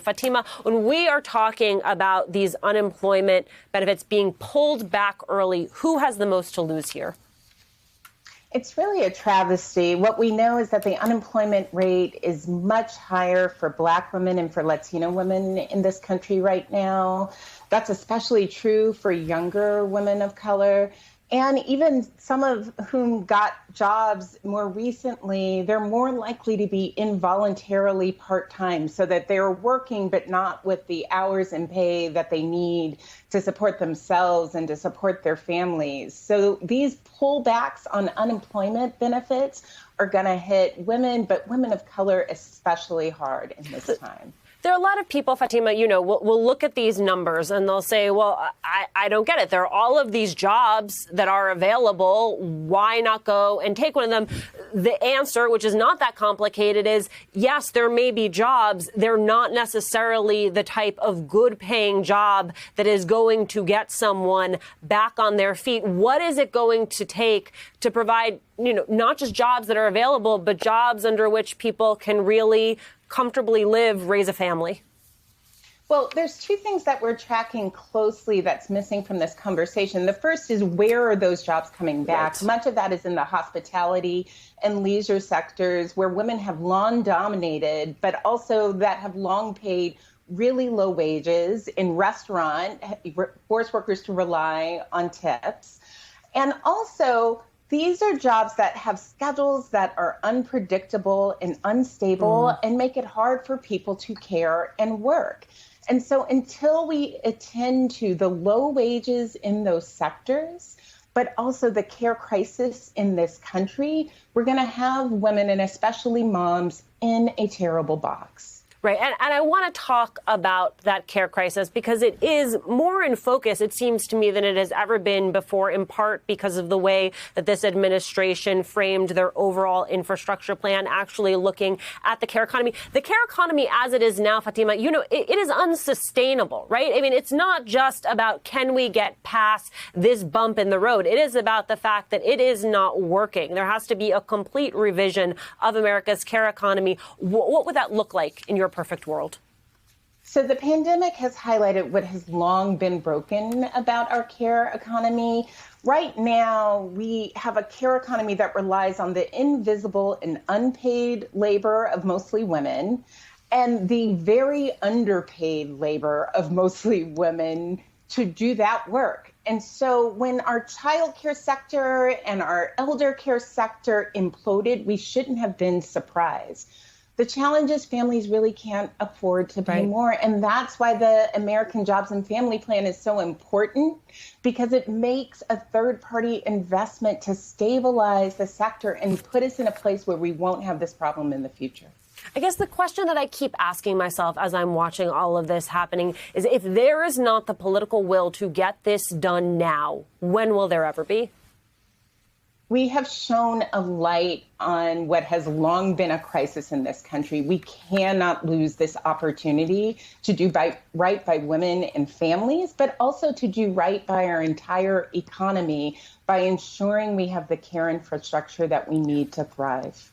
Fatima, when we are talking about these unemployment benefits being pulled back early, who has the most to lose here? It's really a travesty. What we know is that the unemployment rate is much higher for Black women and for Latino women in this country right now. That's especially true for younger women of color. And even some of whom got jobs more recently, they're more likely to be involuntarily part-time so that they're working but not with the hours and pay that they need to support themselves and to support their families. So these pullbacks on unemployment benefits are going to hit women, but women of color especially hard in this time. There are a lot of people, Fatima, will look at these numbers and they'll say, well, I don't get it. There are all of these jobs that are available. Why not go and take one of them? The answer, which is not that complicated, is yes, there may be jobs. They're not necessarily the type of good paying job that is going to get someone back on their feet. What is it going to take to provide, not just jobs that are available, but jobs under which people can really comfortably live, raise a family? Well, there's two things that we're tracking closely that's missing from this conversation. The first is, where are those jobs coming back? Right. Much of that is in the hospitality and leisure sectors where women have long dominated, but also that have long paid really low wages. In restaurant, force workers to rely on tips. And also, these are jobs that have schedules that are unpredictable and unstable and make it hard for people to care and work. And so until we attend to the low wages in those sectors, but also the care crisis in this country, we're going to have women, and especially moms, in a terrible box. Right. And I want to talk about that care crisis because it is more in focus, it seems to me, than it has ever been before, in part because of the way that this administration framed their overall infrastructure plan, actually looking at the care economy. The care economy as it is now, Fatima, it is unsustainable, right? I mean, it's not just about can we get past this bump in the road. It is about the fact that it is not working. There has to be a complete revision of America's care economy. What would that look like in your perfect world? So the pandemic has highlighted what has long been broken about our care economy. Right now, we have a care economy that relies on the invisible and unpaid labor of mostly women and the very underpaid labor of mostly women to do that work. And so when our child care sector and our elder care sector imploded, we shouldn't have been surprised. The challenge is families really can't afford to pay more. And that's why the American Jobs and Family Plan is so important, because it makes a third-party investment to stabilize the sector and put us in a place where we won't have this problem in the future. I guess the question that I keep asking myself as I'm watching all of this happening is, if there is not the political will to get this done now, when will there ever be? We have shown a light on what has long been a crisis in this country. We cannot lose this opportunity to do right by women and families, but also to do right by our entire economy by ensuring we have the care infrastructure that we need to thrive.